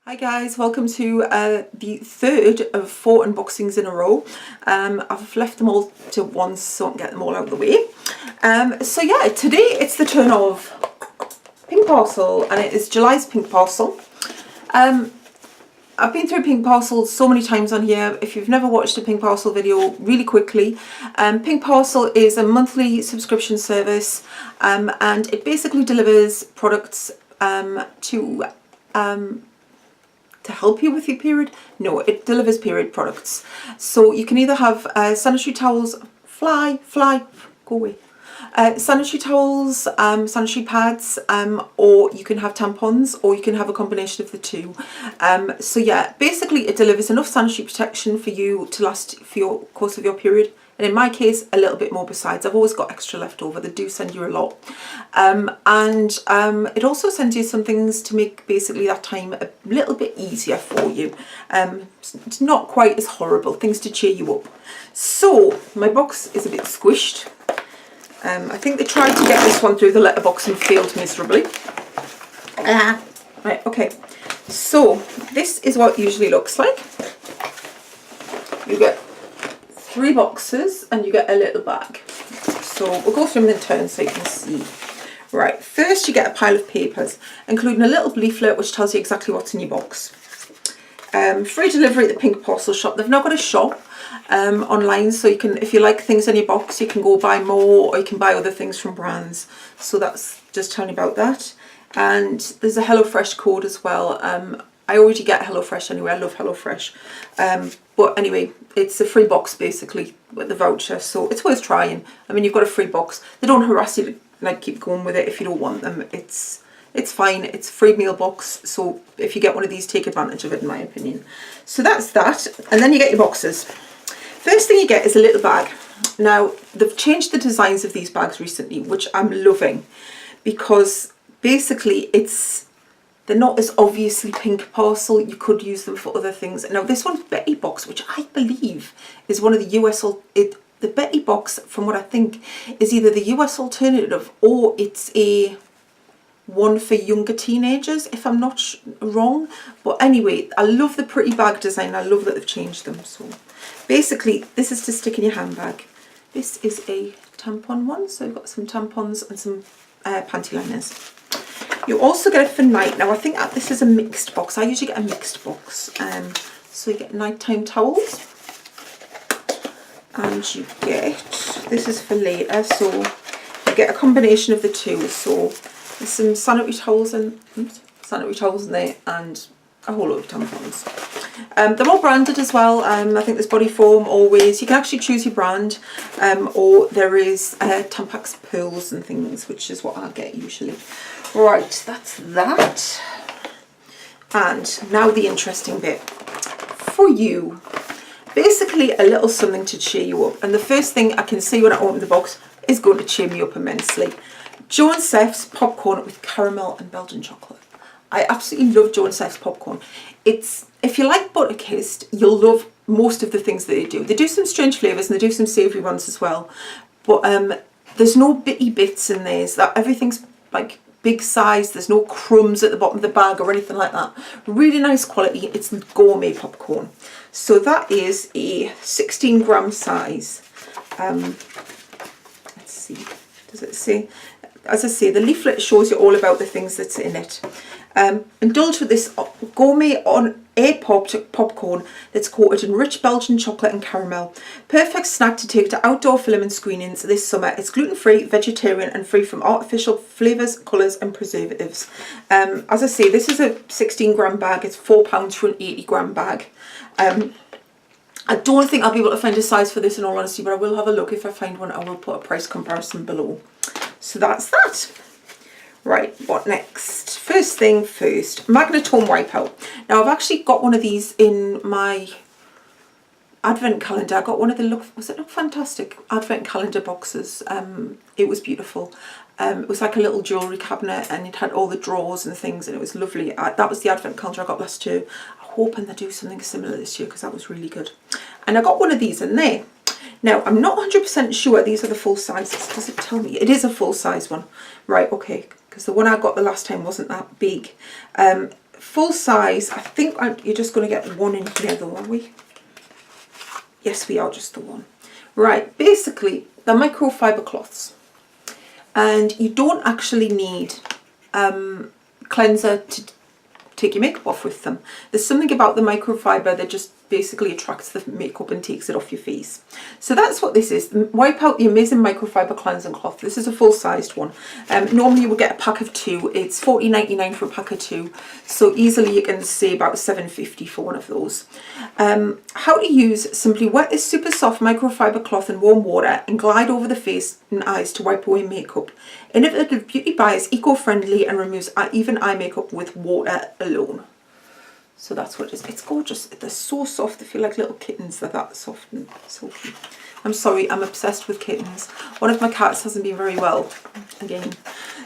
Hi guys, welcome to the third of 4 unboxings in a row. I've left them all to once so I can get them all out of the way. So yeah, today it's the turn of Pink Parcel, and it is July's Pink Parcel. I've been through Pink Parcel so many times on here. If you've never watched a Pink Parcel video, really quickly, Pink Parcel is a monthly subscription service, and it basically delivers products to help you with your period. No, it delivers period products. So you can either have sanitary towels, go away. Sanitary towels, sanitary pads, or you can have tampons, or you can have a combination of the two. So yeah, basically it delivers enough sanitary protection for you to last for your course of your period. And in my case, a little bit more besides. I've always got extra left over. They do send you a lot. It also sends you some things to make basically that time a little bit easier for you. It's not quite as horrible. Things to cheer you up. So, my box is a bit squished. I think they tried to get this one through the letterbox and failed miserably. Right, okay. So, this is what it usually looks like. You get 3 boxes and you get a little bag. So we'll go through them in turn so you can see. Right, first you get a pile of papers, including a little leaflet which tells you exactly what's in your box. Free delivery at the Pink Parcel shop. They've now got a shop online, so you can, if you like things in your box, you can go buy more, or you can buy other things from brands. So that's just telling you about that. And there's a HelloFresh code as well. I already get HelloFresh anyway. I love HelloFresh. But anyway, it's a free box basically with the voucher, so it's worth trying. I mean, you've got a free box. They don't harass you to like keep going with it if you don't want them. It's fine. It's a free meal box, so if you get one of these, take advantage of it, in my opinion. So that's that, and then you get your boxes. First thing you get is a little bag. Now, they've changed the designs of these bags recently, which I'm loving, because basically they're not as obviously Pink Parcel. You could use them for other things. Now this one's Betty Box, which I believe is one of the US, the Betty Box, from what I think, is either the US alternative or it's a one for younger teenagers, if I'm not wrong. But anyway, I love the pretty bag design. I love that they've changed them. So basically, this is to stick in your handbag. This is a tampon one, so I've got some tampons and some panty liners. You also get it for night. Now I think this is a mixed box. I usually get a mixed box. So you get nighttime towels. And you get, this is for later, so you get a combination of the two. So there's some sanitary towels in there, and a whole lot of tampons. They're all branded as well. I think there's Body Foam, Always. You can actually choose your brand, or there is Tampax Pearls and things, which is what I get usually. Right, that's that. And now the interesting bit for you. Basically a little something to cheer you up. And the first thing I can see when I open the box is going to cheer me up immensely. Joe and Sephs popcorn with caramel and Belgian chocolate. I absolutely love Joe and Sephs popcorn. If you like Butterkissed, you'll love most of the things that they do. They do some strange flavours and they do some savoury ones as well. But there's no bitty bits in there. So everything's like big size. There's no crumbs at the bottom of the bag or anything like that. Really nice quality. It's gourmet popcorn. So that is a 16-gram size. Let's see. Does it say? As I say, the leaflet shows you all about the things that's in it. Indulge with this gourmet on air-popped popcorn that's coated in rich Belgian chocolate and caramel. Perfect snack to take to outdoor film and screenings this summer. It's gluten-free, vegetarian and free from artificial flavours, colours and preservatives. As I say, this is a 16-gram bag. It's £4 for an 80-gram bag. I don't think I'll be able to find a size for this in all honesty, but I will have a look. If I find one, I will put a price comparison below. So that's that. Right, what next? First thing first, Magnitone Wipeout. Now I've actually got one of these in my advent calendar. I got one of the Look Fantastic advent calendar boxes. It was beautiful. It was like a little jewellery cabinet, and it had all the drawers and things, and it was lovely. That was the advent calendar I got last year. I'm hoping they do something similar this year, because that was really good. And I got one of these in there. Now, I'm not 100% sure these are the full sizes. Does it tell me? It is a full size one. Right, okay, because the one I got the last time wasn't that big. full size. I think you're just going to get one in here though, are we? Yes, we are, just the one. Right, basically, they're microfiber cloths. And you don't actually need cleanser to take your makeup off with them. There's something about the microfiber that just basically attracts the makeup and takes it off your face. So that's what this is. Wipe Out the Amazing Microfiber Cleansing Cloth. This is a full-sized one. Normally you would get a pack of 2. It's $40.99 for a pack of 2. So easily you can say about $7.50 for one of those. How to use: simply wet this super soft microfiber cloth in warm water and glide over the face and eyes to wipe away makeup. Innovative Beauty By is eco-friendly and removes even eye makeup with water alone. So that's what it is. It's gorgeous. They're so soft. They feel like little kittens. They're that soft and silky. I'm sorry, I'm obsessed with kittens. One of my cats hasn't been very well again.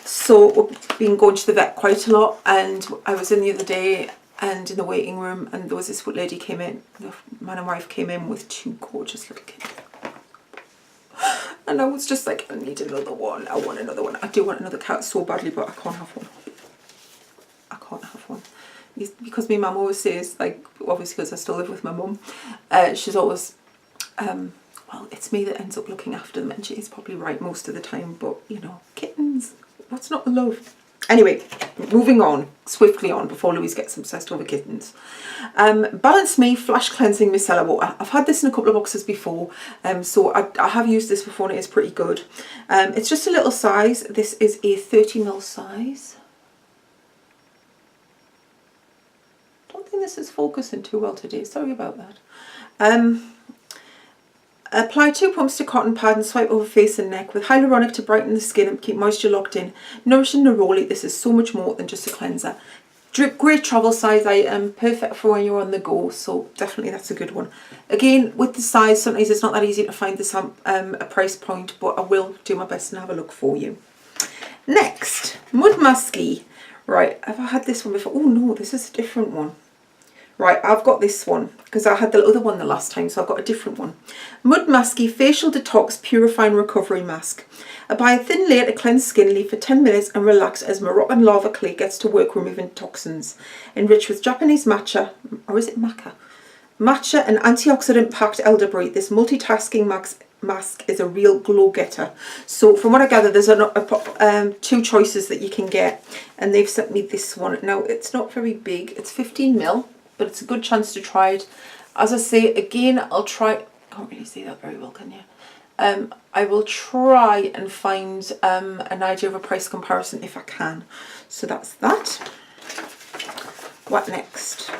So we've been going to the vet quite a lot. And I was in the other day and in the waiting room, and there was this lady came in. The man and wife came in with 2 gorgeous little kittens. And I was just like, I need another one. I want another one. I do want another cat so badly, but I can't have one. I can't have one. Because my mum always says, like, obviously because I still live with my mum, she's always, well, it's me that ends up looking after them, and she's probably right most of the time, but, you know, kittens, that's not love. Anyway, moving on, swiftly on, before Louise gets obsessed over kittens. Balance Me Flash Cleansing Micellar Water. I've had this in a couple of boxes before, so I have used this before and it is pretty good. It's just a little size. This is a 30ml size. This is focusing too well today, sorry about that. Apply 2 pumps to cotton pad and swipe over face and neck with hyaluronic to brighten the skin and keep moisture locked in. Nourishing Neroli. This is so much more than just a cleanser. Great travel size item, perfect for when you're on the go, so definitely that's a good one. Again, with the size, sometimes it's not that easy to find this a price point, but I will do my best and have a look for you. Next, Mudmasky. Right, have I had this one before? Oh no, this is a different one. Right, I've got this one because I had the other one the last time, so I've got a different one. Mudmasky Facial Detox Purifying Recovery Mask. Apply a thin layer to cleanse skin, leave for 10 minutes and relax as Moroccan lava clay gets to work removing toxins. Enriched with Japanese matcha, or is it maca? Matcha and antioxidant-packed elderberry, this multitasking mask is a real glow-getter. So from what I gather, there's 2 choices that you can get, and they've sent me this one. Now, it's not very big. It's 15ml. But it's a good chance to try it. As I say, again, I'll try, can't really see that very well, can you? I will try and find an idea of a price comparison if I can. So that's that. What next?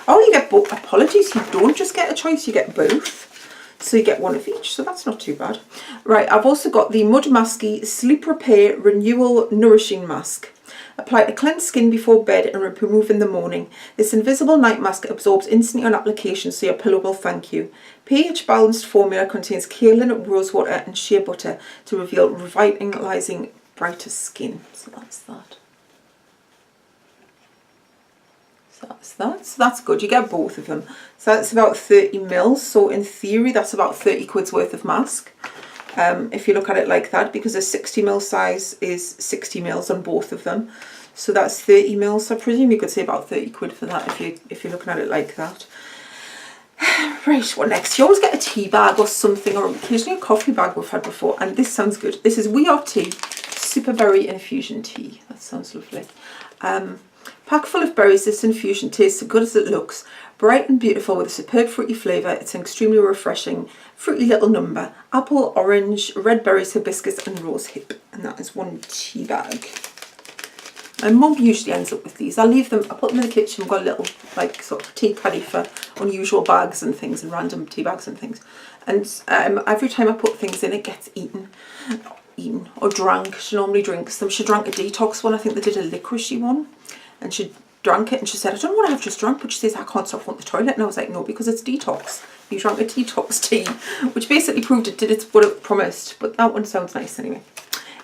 Oh, you get both. Apologies, you don't just get a choice, you get both. So you get one of each, so that's not too bad. Right, I've also got the Mudmasky Sleep Repair Renewal Nourishing Mask. Apply to cleanse skin before bed and remove in the morning. This invisible night mask absorbs instantly on application, so your pillow will thank you. pH balanced formula contains kaolin, rosewater and shea butter to reveal revitalizing brighter skin. So that's that. So that's good. You get both of them. So that's about 30ml. So in theory, that's about 30 quid's worth of mask. If you look at it like that, because a 60ml size is 60ml on both of them, so that's 30ml. So I presume you could say about 30 quid for that if you're looking at it like that. Right, what next? You always get a tea bag or something, or occasionally a coffee bag we've had before, and this sounds good. This is We Are Tea Super Berry Infusion Tea. That sounds lovely. Pack full of berries, this infusion tastes as good as it looks. Bright and beautiful with a superb fruity flavour. It's an extremely refreshing, fruity little number. Apple, orange, red berries, hibiscus and rose hip. And that is 1 tea bag. My mum usually ends up with these. I leave them, I put them in the kitchen. I've got a little like sort of tea caddy for unusual bags and things and random tea bags and things. And every time I put things in, it gets eaten or drank. She normally drinks them. She drank a Detox one. I think they did a licoricey one. And she drank it and she said, I don't know what I have just drunk, but she says, I can't stop going to the toilet. And I was like, no, because it's Detox. You drank a Detox tea, which basically proved it did what it promised. But that one sounds nice anyway.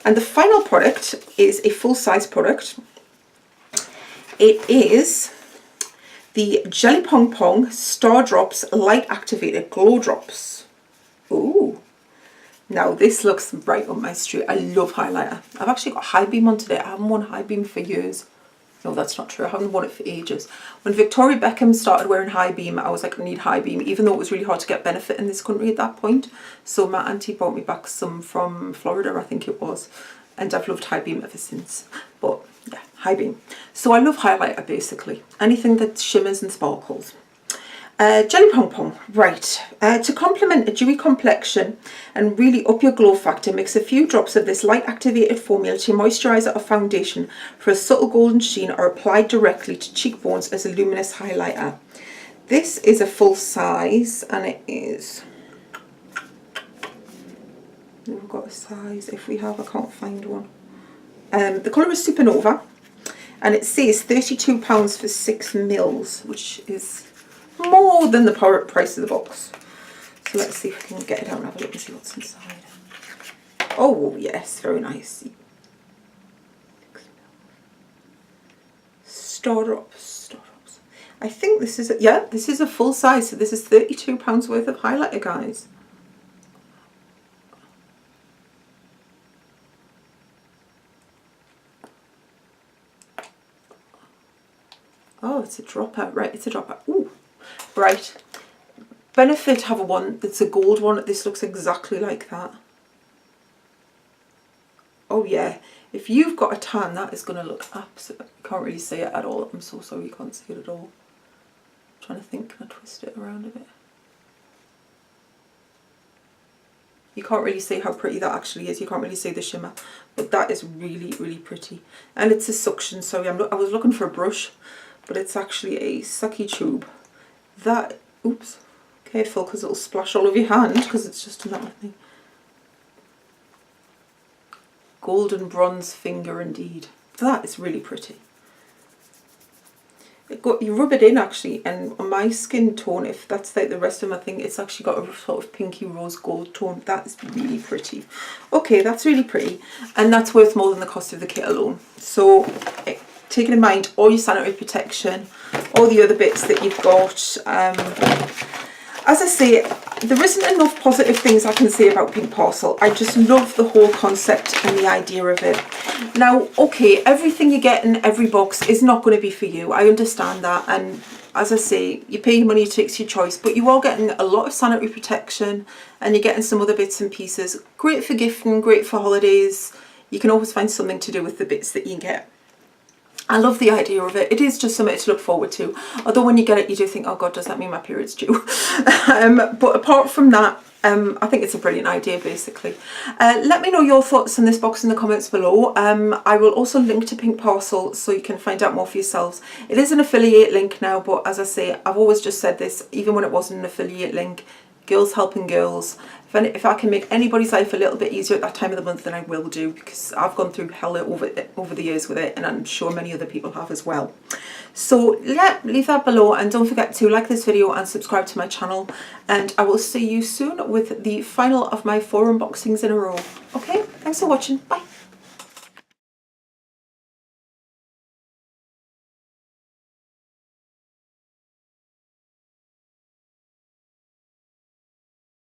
And the final product is a full-size product. It is the Jelly Pong Stardrops Light Activated Glow Drops. Ooh. Now this looks right up my street. I love highlighter. I've actually got High Beam on today. I haven't worn High Beam for years. No, that's not true. I haven't worn it for ages. When Victoria Beckham started wearing high beam, I was like, I need high beam, even though it was really hard to get Benefit in this country at that point. So my auntie brought me back some from Florida, I think it was. And I've loved high beam ever since. But yeah, high beam. So I love highlighter basically. Anything that shimmers and sparkles. Jelly Pong Pong, right. To complement a dewy complexion and really up your glow factor, mix a few drops of this light activated formula to moisturiser or foundation for a subtle golden sheen, or apply directly to cheekbones as a luminous highlighter. This is a full size, and it is, we've got a size, if we have, I can't find one. The colour is Supernova, and it says £32 for 6 mils, which is more than the price of the box. So let's see if we can get it out and have a look and see what's inside. Oh yes, very nice. Stardrops. I think this is this is a full size, so this is £32 worth of highlighter, guys. Oh, it's a dropper, right? It's a dropper. Ooh. Right, Benefit have a one that's a gold one. This looks exactly like that. Oh yeah, if you've got a tan, that is going to look absolutely, you can't really see it at all. I'm so sorry you can't see it at all. I'm trying to think, can I twist it around a bit? You can't really see how pretty that actually is. You can't really see the shimmer, but that is really, really pretty. And it's a suction, sorry, I was looking for a brush, but it's actually a sucky tube. That, oops, careful because it'll splash all over your hand because it's just another thing. Golden bronze finger indeed. That is really pretty. You rub it in actually, and on my skin tone, if that's like the rest of my thing, it's actually got a sort of pinky rose gold tone. That is really pretty. Okay, that's really pretty, and that's worth more than the cost of the kit alone. So taking in mind all your sanitary protection, all the other bits that you've got. As I say, there isn't enough positive things I can say about Pink Parcel. I just love the whole concept and the idea of it. Now, okay, everything you get in every box is not going to be for you. I understand that. And as I say, you pay your money, it takes your choice. But you are getting a lot of sanitary protection, and you're getting some other bits and pieces. Great for gifting, great for holidays. You can always find something to do with the bits that you get. I love the idea of it. It is just something to look forward to. Although when you get it, you do think, oh God, does that mean my period's due? But apart from that, I think it's a brilliant idea, basically. Let me know your thoughts on this box in the comments below. I will also link to Pink Parcel so you can find out more for yourselves. It is an affiliate link now, but as I say, I've always just said this, even when it wasn't an affiliate link, girls helping girls. If I can make anybody's life a little bit easier at that time of the month, then I will do, because I've gone through hell over the years with it, and I'm sure many other people have as well. So yeah, leave that below, and don't forget to like this video and subscribe to my channel, and I will see you soon with the final of my 4 unboxings in a row. Okay, thanks for watching. Bye.